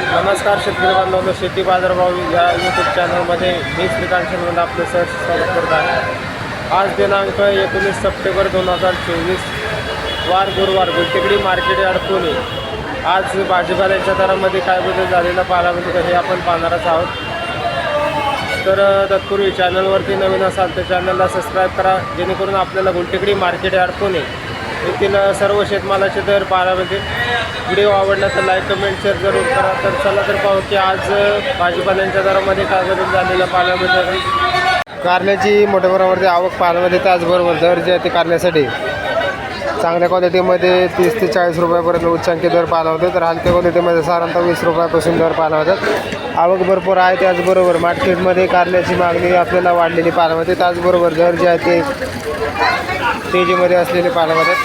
नमस्कार शेतकरी बांधवांनो, शेती बाजारभाव या यूट्यूब चॅनलमध्ये मी श्रीकांत शिंदे आपले सहर्ष स्वागत करत आहे। आज दिनांक 19 सप्टेंबर 2024 वार गुरुवार गुलटेकडी मार्केट यार्ड पुणे। आज भाजीपाल्याच्या दरामध्ये काय बदल झालेला पाहायला मिळतो हे आपण पाहणारच आहोत। तर तत्पूर्वी चॅनलवरती नवीन असाल तर चॅनलला सबस्क्राईब करा, जेणेकरून आपल्याला गुलटेकडी मार्केट यार्ड पुणे येथील सर्व शेतमालाचे दर पाहायला मिळतील। व्हिडिओ आवडला तर लाईक कमेंट शेअर जरूर करा। तर चला तर पाहू की आज भाजीपाल्यांच्या दरामध्ये काय बदल झालेला पाहायला मिळतो। कारल्याची मोठ्या प्रमाणावरती आवक पाहायला मिळते। त्याचबरोबर दर जे आहे ते कारल्यासाठी चांगल्या क्वालिटीमध्ये 30 ते 40 रुपयापर्यंत उच्चांकी दर पाहायला होते, तर हलक्या क्वालिटीमध्ये साधारणतः 20 रुपयापासून दर पाहायला होतात। आवक भरपूर आहे, त्याचबरोबर मार्केटमध्ये कारल्याची मागणी आपल्याला वाढलेली पाहायला मिळते। त्याचबरोबर दर जे आहे ते तेजीमध्ये असलेले पाहायला मिळतात।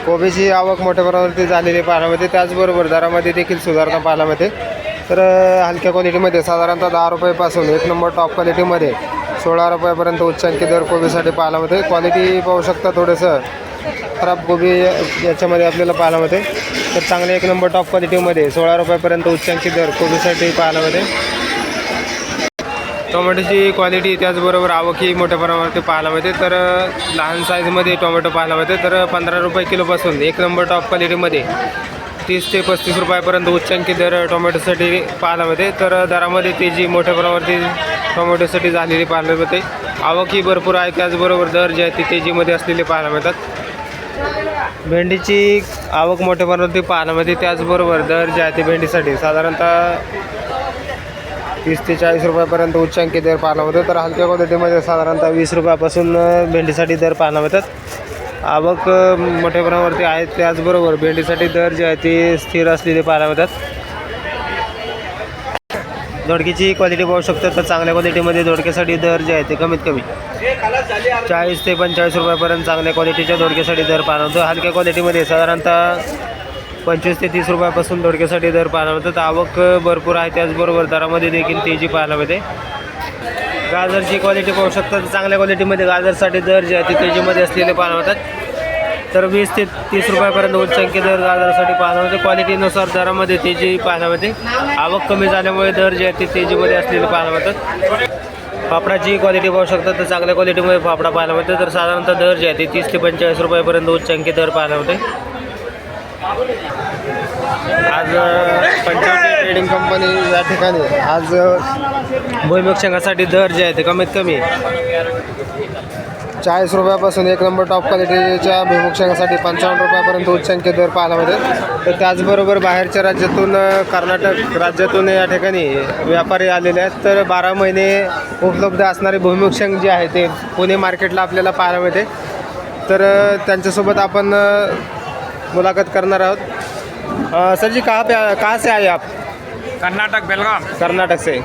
कोबीची आवक मोठ्या प्रमाणावरती झालेली पाहायला मिळते, त्याचबरोबर दरामध्ये देखील सुधारणा पाहायला मिळते। तर हलक्या क्वालिटीमध्ये साधारणतः 10 रुपयापासून एक नंबर टॉप क्वालिटीमध्ये 16 रुपयापर्यंत उच्चांकी दर कोबीसाठी पाहायला मिळते। क्वालिटी पाहू शकता, थोडंसं खराब कोबी याच्यामध्ये आपल्याला पाहायला मिळते। तर चांगले एक नंबर टॉप क्वालिटीमध्ये 16 रुपयापर्यंत उच्चांकी दर कोबीसाठी पाहायला मिळते। टोमॅटोची क्वालिटी त्याचबरोबर आवकही मोठ्या प्रमाणावरती पाहायला मिळते। तर लहान साईजमध्ये टोमॅटो पाहायला मिळते, तर 15 रुपये किलोपासून एक नंबर टॉप क्वालिटीमध्ये 30 ते 35 रुपयापर्यंत उच्चांकी दर टोमॅटोसाठी पाहायला मिळते। तर दरामध्ये तेजी मोठ्या प्रमाणावरती टोमॅटोसाठी झालेली पाहायला मिळते। आवकही भरपूर आहे, त्याचबरोबर दर जे आहे ते तेजीमध्ये असलेले पाहायला मिळतात। भेंडीची आवक मोठ्या प्रमाणावरती पाहायला मिळते, त्याचबरोबर दर जे आहे ते भेंडीसाठी साधारणतः 30 ते 40 रुपयापर्यंत उच्चांकी दर पाहायला मिळतो। तर हलक्या क्वालिटीमध्ये साधारणतः 20 रुपयापासून भेंडीसाठी दर पाहायला मिळतात। आवक मोठ्या प्रमाणावरती आहे, त्याचबरोबर भेंडीसाठी दर जे आहे ते स्थिर असलेले पाहायला मिळतात। दोडक्याची क्वालिटी पाहू शकता, तर चांगल्या क्वालिटीमध्ये दोडक्यासाठी दर जे आहे ते कमीत कमी 40 ते 45 रुपयापर्यंत चांगल्या क्वालिटीच्या दोडक्यासाठी दर पाहायला मिळतो। हलक्या क्वालिटीमध्ये साधारणतः 25 ते 30 रुपयापासून दोडक्यासाठी दर पाहायला मिळतात। आवक भरपूर आहे, त्याचबरोबर दरामध्ये देखील तेजी पाहायला मिळते। गाजरची क्वालिटी पाहू शकता, तर चांगल्या क्वालिटीमध्ये गाजरसाठी दर जे आहे ते तेजीमध्ये असलेले पाहायला मिळतात। तर 20 ते 30 रुपयापर्यंत उच्चांकी दर गाजरासाठी पाहायला मिळते। क्वालिटीनुसार दरामध्ये तेजी पाहायला मिळते। आवक कमी झाल्यामुळे दर जे आहे ते तेजीमध्ये असलेले पाहायला मिळतात। पापडाची क्वालिटी पाहू शकता, तर चांगल्या क्वालिटीमध्ये पापडा पाहायला मिळते। तर साधारणतः दर जे आहे ते 30 ते 45 रुपयापर्यंत उच्चांकी दर पाहायला मिळते। आज पंचवटी ट्रेडिंग कंपनी या ठिकाणी आज भुईमुग शेंगासाठी दर जे आहे ते कमीत कमी 40 रुपयापासून एक नंबर टॉप क्वालिटीच्या भुईमुग शेंगासाठी 55 रुपयापर्यंत उच्चांकी दर पाहायला मिळते। तर त्याचबरोबर बाहेरच्या राज्यातून कर्नाटक राज्यातून या ठिकाणी व्यापारी आलेले आहेत। तर 12 महिने उपलब्ध असणारे भुईमुग शेंग जे आहे ते पुणे मार्केटला आपल्याला पाहायला मिळते। तर त्यांच्यासोबत आपण मुलाकात करना आहोत। सर जी कहाँ से आए आप? कर्नाटक बेलगाम। कर्नाटक से।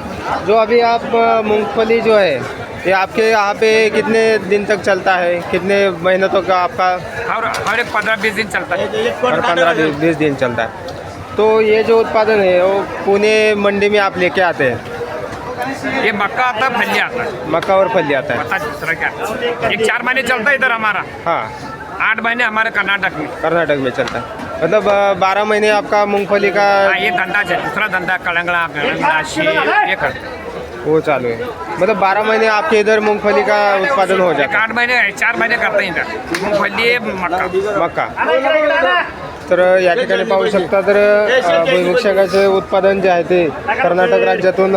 जो अभी आप मूंगफली जो है ये आपके यहाँ पे कितने दिन तक चलता है, कितने महीनों तक आपका? हर एक 15-20 दिन चलता है। हर 15-20 दिन चलता है। तो ये जो उत्पादन है वो पुणे मंडी में आप लेके आते हैं? ये मक्का आता है, फली आता है। मक्का और फली आता है। पता दूसरा क्या, एक 4 महीने चलता है इधर हमारा। हाँ, 8 महीने हमारे कर्नाटक में। कर्नाटक में चलता है। मतलब 12 महीने आपका मूंगफली का ये धंधा है, दूसरा धंधा कलंगड़ा ये करते हैं, वो चालू है। मतलब 12 महीने आपके इधर मूंगफली का उत्पादन हो जाता है। 8 महीने 4 महीने करते हैं इधर मूंगफली मक्का। तर या ठिकाणी पाहू शकता, तर भुईमुग शेंगाचे उत्पादन जे आहे ते कर्नाटक राज्यातून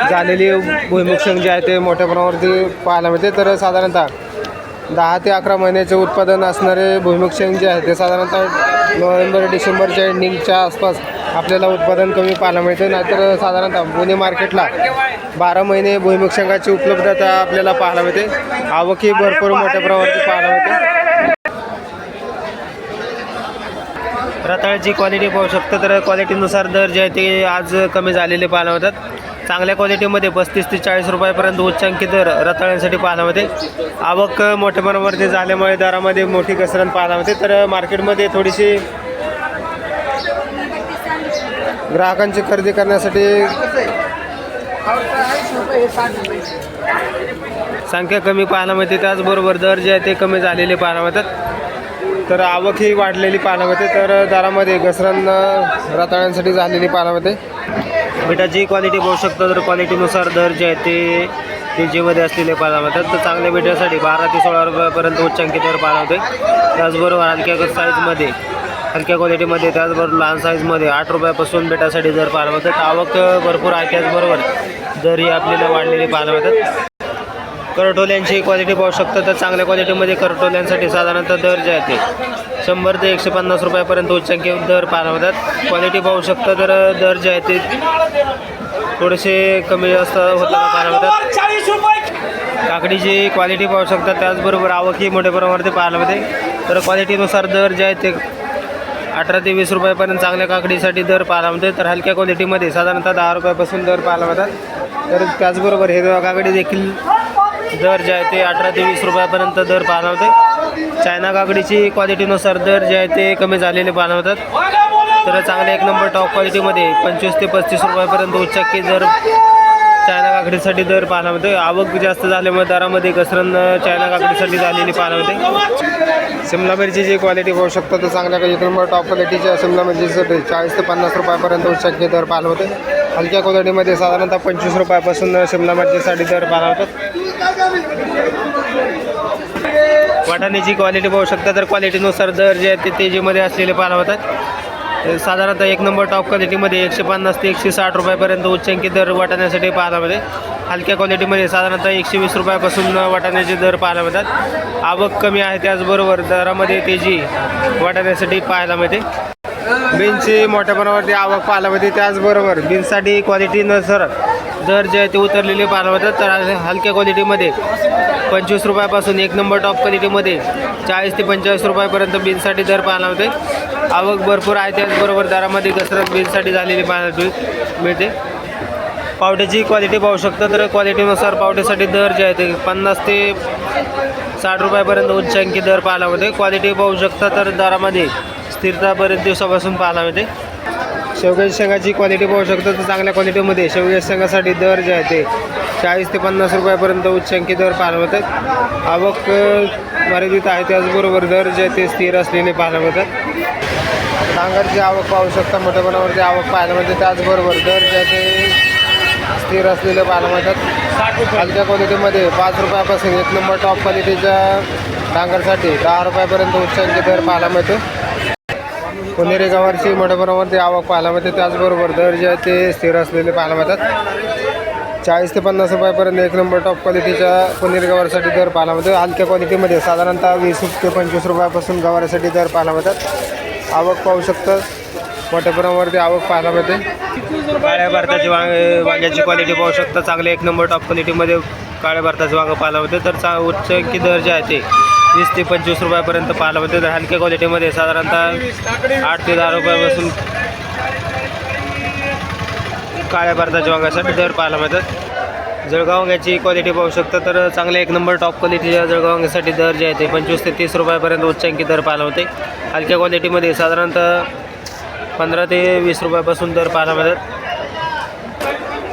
झालेली भुईमुग शेंग जे आहे ते मोठ्या प्रमाणावरती पाहायला मिळते। तर साधारणतः 10 ते 11 महिन्याचे उत्पादन असणारे भुईमुग शेंग जे आहे ते साधारणतः नोव्हेंबर डिसेंबरच्या एंडिंगच्या आसपास आपल्याला उत्पादन कमी पाहायला मिळते। नाहीतर साधारणतः पुणे मार्केटला 12 महिने भुईमुग शेंगाची उपलब्धता आपल्याला पाहायला मिळते। आवकही भरपूर मोठ्या प्रमाणावरती पाहायला मिळते। रताळ्याची क्वालिटी पाहू शकता, तर क्वालिटीनुसार दर जे आहे ते आज कमी झालेले पाहायला मिळतात। चांगल्या क्वालिटीमध्ये 35 ते 40 रुपयापर्यंत उच्चांकी दर रताळ्यांसाठी पाहायला मिळते। आवक मोठ्या प्रमाणावरती झाल्यामुळे दरामध्ये मोठी घसरण पाहायला मिळते। तर मार्केटमध्ये थोडीशी ग्राहकांची खरेदी करण्यासाठी संख्या कमी पाहायला मिळते, त्याचबरोबर दर जे आहे ते कमी झालेले पाहायला मिळतात। तर आवक ही वाढलेली पाहायला मिळते. तर दारामध्ये घसरण रताळ्यांसाठी झालेली पाहायला मिळते. मिठाची क्वालिटी बघू शकता. तर क्वालिटीनुसार दर जे आहे ते तेजीमध्ये असलेले पाहायला मिळतात. तर चांगल्या मिठासाठी 12 ते 16 रुपयापर्यंत उच्चांकी दर पाहायला मिळते. त्याचबरोबर हलक्या साईजमध्ये, हलक्या क्वालिटीमध्ये, त्याचबरोबर लहान साईजमध्ये 8 रुपयापासून बेटासाठी दर पाहायला मिळतात. आवक भरपूर आहे. त्याचबरोबर दरही आपल्याला वाढलेली पाहायला मिळतात. करटोल्यांची क्वालिटी पाहू शकता. तर चांगल्या क्वालिटीमध्ये करटोल्यांसाठी साधारणतः दर जे आहे ते 100 ते 150 रुपयापर्यंत उच्चांकी दर पाहायला मिळतात. क्वालिटी पाहू शकता. तर दर जे आहे ते थोडेसे कमी जास्त होताना पाहायला मिळतात. काकडीची क्वालिटी पाहू शकता. त्याचबरोबर आवकही मोठ्या प्रमाणावरती पाहायला मिळते. तर क्वालिटीनुसार दर जे आहे ते 18 ते 20 रुपयापर्यंत चांगल्या काकडीसाठी दर पाहायला मिळते. तर हलक्या क्वालिटीमध्ये साधारणतः 10 रुपयापासून दर पाहायला मिळतात. तर त्याचबरोबर हिरव्या काकडी देखील दर जे आहे ते 18 ते 20 रुपयापर्यंत दर पाहायला मिळते. चायना काकडीची क्वालिटीनुसार दर जे आहे ते कमी झालेले पाहायला मिळतात. तर चांगल्या 1 नंबर टॉप क्वालिटीमध्ये 25 ते 35 रुपयापर्यंत उच्चांकी दर चायना काकडीसाठी दर पाहायला मिळते. आवक जास्त झाल्यामुळे दरामध्ये घसरण चायना काकडीसाठी झालेली पाहायला मिळते. शिमला मिरचीची क्वालिटी पाहू शकतो. तर चांगल्या 1 नंबर टॉप क्वालिटीच्या शिमला मिरचीसाठी 40 ते 50 रुपयापर्यंत उच्चांकी दर पाहायला मिळते. हलक्या क्वालिटीमध्ये साधारणतः 25 रुपयापासून शिमला मिरचीसाठी दर पाहायला मिळतात. वाटाण्याची क्वालिटी पाहू शकता. तर क्वालिटीनुसार दर जे आहे ते तेजीमध्ये असलेले पाहायला मिळतात. साधारणतः 1 नंबर टॉप क्वालिटीमध्ये 150 ते 160 रुपयापर्यंत उच्चांकी दर वाटाण्यासाठी पाहायला मिळते. हलक्या क्वालिटीमध्ये साधारणतः 120 रुपयापासून वाटाण्याचे दर पाहायला मिळतात. आवक कमी आहे. त्याचबरोबर दरामध्ये तेजी वाटाण्यासाठी पाहायला मिळते. बीन्सची मोठ्या प्रमाणावरती आवक पाहायला मिळते. त्याचबरोबर बीन्ससाठी क्वालिटीनुसार दर जे आहे ते उतरलेले पाहायला मिळतात. तर हलक्या क्वालिटीमध्ये 25 रुपयापासून 1 नंबर टॉप क्वालिटीमध्ये 40 ते 45 रुपयापर्यंत बीन्ससाठी दर पाहायला मिळते. आवक भरपूर आहे. त्याचबरोबर दरामध्ये घसरत बीन्ससाठी झालेली पाहायला मिळते. पावट्याची क्वालिटी पाहू शकता. तर क्वालिटीनुसार पावट्यासाठी दर जे आहे ते 50 ते 60 रुपयापर्यंत उच्चांकी दर पाहायला मिळते. क्वालिटी पाहू शकता. तर दरामध्ये स्थिरता बरेच दिवसापासून पाहायला मिळते. शेवग्याच्या शेंगाची क्वालिटी पाहू शकता. तर चांगल्या क्वालिटीमध्ये शेवग्याच्या शेंगासाठी दर जे आहे ते 40 ते 50 रुपयापर्यंत उच्चांकी दर पाहायला मिळतात. आवक मर्यादित आहे. त्याचबरोबर दर जे आहे ते स्थिर असलेले पाहायला मिळतात. डांगरची आवक पाहू शकता. मोठ्या प्रमाणावरती आवक पाहायला मिळते. त्याचबरोबर दर जे आहे ते स्थिर असलेले पाहायला मिळतात. हलक्या क्वालिटीमध्ये 5 रुपयापासून 1 नंबर टॉप क्वालिटीच्या डांगरसाठी 10 रुपयापर्यंत उच्चांकी दर पाहायला मिळतो. पुणेरी गवारची मोठ्या प्रमाणावरती आवक पाहायला मिळते. त्याचबरोबर दर जे आहे ते स्थिर असलेले पाहायला मिळतात. 40 ते 50 रुपयापर्यंत 1 नंबर टॉप क्वालिटीच्या पुणेरी गवारसाठी दर पाहायला मिळते. हलक्या क्वालिटीमध्ये साधारणतः 20 ते 25 रुपयापासून गवारासाठी दर पाहायला मिळतात. आवक पाहू शकतं. मोठ्या प्रमाणावरती आवक पाहायला मिळते. काळ्या भारताची वांग्याची क्वालिटी पाहू शकता. चांगले 1 नंबर टॉप क्वालिटीमध्ये काळ्या भारताचं वांगं पाहायला मिळते. तर उच्चांकी दर जे आहे ते 20 ते 25 रुपयापर्यंत पाहायला मिळते. तर हलक्या क्वालिटीमध्ये साधारणतः 8 ते 10 रुपयापासून काळ्या भारताच्या वांग्यासाठी दर पाहायला मिळतात. जळगाव वांग्याची क्वालिटी पाहू शकता. तर चांगल्या 1 नंबर टॉप क्वालिटीच्या जळगाव वांग्यासाठी दर जे आहे ते 25 ते 30 रुपयापर्यंत उच्चांकी दर पाहायला मिळते. हलक्या क्वालिटीमध्ये साधारणतः 15 ते 20 रुपयापासून दर पाहायला मिळतात.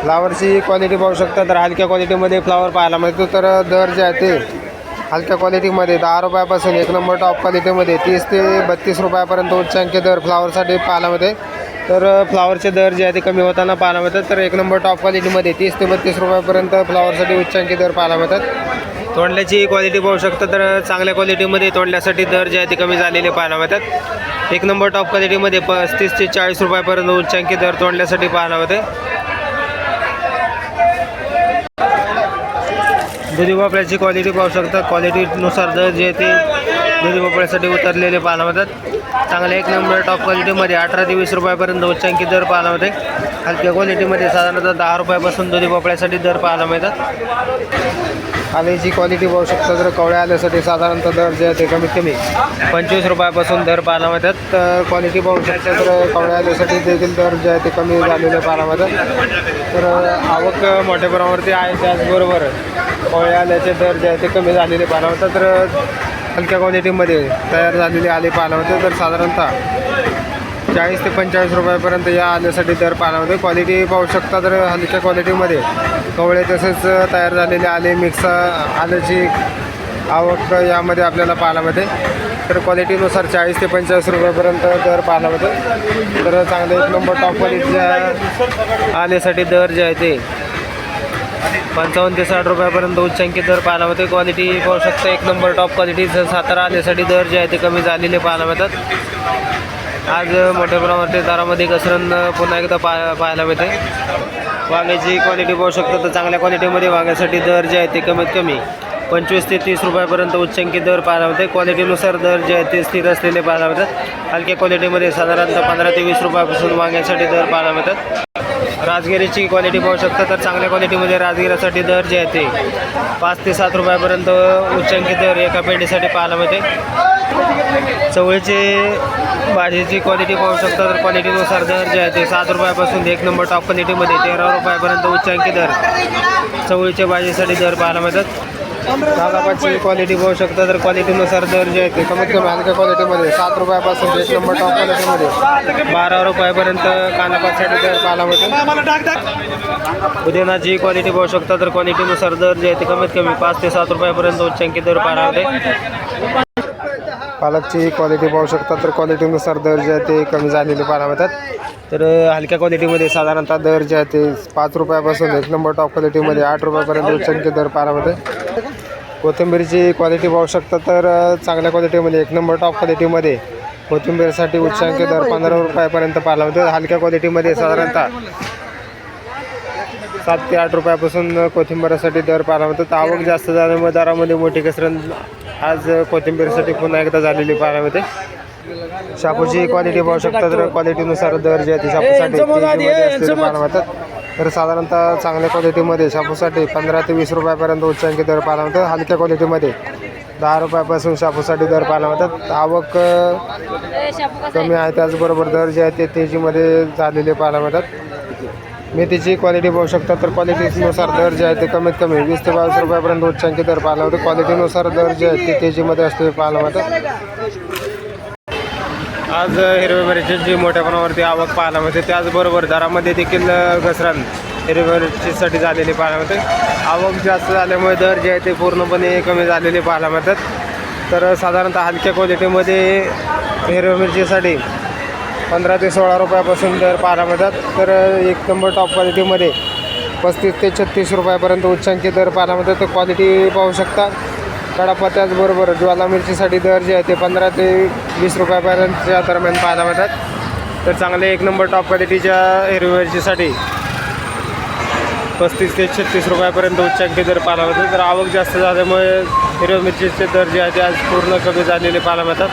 फ्लावरची क्वालिटी पाहू शकता. तर हलक्या क्वालिटीमध्ये फ्लावर पाहायला मिळतो. तर दर जे आहे ते हलक्या क्वालिटीमध्ये 10 रुपयापासून 1 नंबर टॉप क्वालिटीमध्ये 30 ते 32 रुपयापर्यंत उच्चांकी दर फ्लावरसाठी पाहायला मिळते. तर फ्लावरचे दर जे आहे ते कमी होताना पाहायला मिळतात. तर 1 नंबर टॉप क्वालिटीमध्ये 30 ते 32 रुपयापर्यंत फ्लावरसाठी उच्चांकी दर पाहायला मिळतात. तोंडल्याची क्वालिटी पाहू शकता. तर चांगल्या क्वालिटीमध्ये तोंडल्यासाठी दर जे आहे ते कमी झालेले पाहायला मिळतात. 1 नंबर टॉप क्वालिटीमध्ये 35 ते 40 रुपयापर्यंत उच्चांकी दर तोंडल्यासाठी पाहायला मिळते. दुधी भोपळ्याची क्वालिटी पाहू शकता. क्वालिटीनुसार दर जे ते दुधी भोपळ्यासाठी उतरलेले पाहायला मिळतात. चांगल्या 1 नंबर टॉप क्वालिटीमध्ये 18 ते 20 रुपयापर्यंत उच्चांकी दर पाहायला मिळते. हलक्या क्वालिटीमध्ये साधारणतः 10 रुपयापासून दुधी भोपळ्यासाठी दर पाहायला मिळतात. आल्याची क्वालिटी पाहू शकता. तर कवळ्या आल्यासाठी साधारणतः दर जे आहे ते कमीत कमी 25 रुपयापासून दर पाहायला मिळतात. तर क्वालिटी पाहू शकता. तर कवळ्या आल्यासाठी देखील दर जे आहे ते कमी झालेले पाहायला मिळतात. तर आवक मोठ्या प्रमाणावरती आहे. त्याचबरोबर कवळ्या आल्याचे दर जे आहे ते कमी झालेले पाहायला मिळतात. तर हलक्या क्वालिटीमध्ये तयार झालेले आले पाहायला मिळते. तर साधारणतः 40 ते 45 रुपयापर्यंत या आल्यासाठी दर पाहायला मिळते. क्वालिटी पाहू शकता. तर हलक्या क्वालिटीमध्ये कवळे तसेच तयार झालेले आले मिक्स आल्याची आवक यामध्ये आपल्याला पाहायला मिळते. तर क्वालिटीनुसार 40 ते 45 रुपयापर्यंत दर पाहायला मिळतो. तर चांगले एक नंबर टॉप क्वालिटीच्या आलेसाठी दर जे आहे ते 55 ते 60 रुपयापर्यंत उच्चांकित दर पाहायला मिळते. क्वालिटी पाहू शकता एक नंबर टॉप क्वालिटीचं सातारा आलेसाठी दर जे आहे ते कमी झालेले पाहायला मिळतात. आज मोठ्या प्रमाणात दरामध्ये घसरण पुन्हा एकदा पाहायला मिळते. वांग्याची क्वालिटी पाहू शकता तर चांगल्या क्वालिटीमध्ये वांग्यासाठी दर जे आहे ते कमीत कमी 25 ते 30 रुपयापर्यंत उच्चांकित दर पाहायला मिळते. क्वालिटीनुसार दर जे आहे ते स्थिर असलेले पाहायला मिळतात. हलक्या क्वालिटीमध्ये साधारणतः 15 ते 20 रुपयापासून वांग्यासाठी दर पाहायला मिळतात. राजगिरीची क्वालिटी पाहू शकता तर चांगल्या क्वालिटीमध्ये राजगिरासाठी दर जे आहे ते 5 ते 7 रुपयापर्यंत उच्चांकित दर एका पेंडीसाठी पाहायला मिळते. चवळीची भाजीची क्वालिटी पाहू शकता तर क्वालिटीनुसार दर जे आहे ते 7 रुपयापासून एक नंबर टॉप क्वालिटीमध्ये 13 रुपयापर्यंत उच्चांकित दर चवळीच्या भाजीसाठी दर पाहायला मिळतात. कांदापाची क्वालिटी पाहू शकता तर क्वालिटीनुसार दर जे आहे ते कमीत कमी हलक्या क्वालिटीमध्ये 7 रुपयापासून एक नंबर टॉप क्वालिटीमध्ये 12 रुपयापर्यंत कांदापासाठी दर पाहायला मिळतो. पुदिनाची क्वालिटी पाहू शकता तर क्वालिटीनुसार दर जे आहे ते कमीत कमी 5 ते 7 रुपयापर्यंत उच्चांकित दर पाहायला मिळते. पालकची क्वालिटी पाहू शकता तर क्वालिटीनुसार दर जे आहे ते कमी झालेले पाहायला मिळतात. तर हलक्या क्वालिटीमध्ये साधारणतः दर जे आहे ते 5 रुपयापासून एक नंबर टॉप क्वालिटीमध्ये 8 रुपयापर्यंत उच्चांकित दर पाहायला मिळते. कोथिंबीरची क्वालिटी पाहू शकता तर चांगल्या क्वालिटीमध्ये एक नंबर टॉप क्वालिटीमध्ये कोथिंबीरसाठी उच्चांकित दर 15 रुपयापर्यंत पाहायला मिळते. हलक्या क्वालिटीमध्ये साधारणतः 7 ते 8 रुपयापासून कोथिंबीरसाठी दर पाहायला मिळतात. आवक जास्त झाल्यामुळे दरामध्ये मोठी घसरण आज कोथिंबीरसाठी पुन्हा एकदा झालेली पाहायला मिळते. शापूची क्वालिटी पाहू शकता तर क्वालिटीनुसार दर जे आहे ते शापूसाठी पाहायला मिळतात. तर साधारणतः चांगल्या क्वालिटीमध्ये शापूसाठी 15 ते 20 रुपयापर्यंत उच्चांकित दर पाहायला मिळतात. हलक्या क्वालिटीमध्ये 10 रुपयापासून शापूसाठी दर पाहायला मिळतात. आवक कमी आहे त्याचबरोबर दर जे आहे ते तेजीमध्ये झालेले पाहायला मिळतात. मेथीची क्वालिटी पाहू शकता तर क्वालिटीनुसार दर जे आहे ते कमीत कमी 20 ते 22 रुपयापर्यंत उच्चांकित दर पाहायला मिळतो. क्वालिटीनुसार दर जे आहे ते तेजीमध्ये असलेले पाहायला मिळतात. आज हिरव्या मिरचीची मोठ्या प्रमाणावरती आवक पाहायला मिळते. त्याचबरोबर दरामध्ये देखील घसरण हिरव्या मिरचीसाठी झालेली पाहायला मिळते. आवक जास्त झाल्यामुळे दर जे आहे ते पूर्णपणे कमी झालेले पाहायला मिळतात. तर साधारणतः हलक्या क्वालिटीमध्ये हिरव्या मिरचीसाठी 15 ते 16 रुपयापासून दर पाहायला मिळतात. तर एक नंबर टॉप क्वालिटीमध्ये 35 ते 36 रुपयापर्यंत उच्चांकित दर पाहायला मिळतात. तर क्वालिटी पाहू शकता कडापा. त्याचबरोबर ज्वाला मिरचीसाठी दर जे आहे ते 15 ते 20 रुपयापर्यंतच्या दरम्यान पाहायला मिळतात. तर चांगले एक नंबर टॉप क्वालिटीच्या हिरव्या मिरचीसाठी 35 ते 36 रुपयापर्यंत उच्चांकित दर पाहायला मिळतात. तर आवक जास्त झाल्यामुळे हिरव्या मिरचीचे दर जे आहे ते आज पूर्ण कमी झालेले पाहायला मिळतात.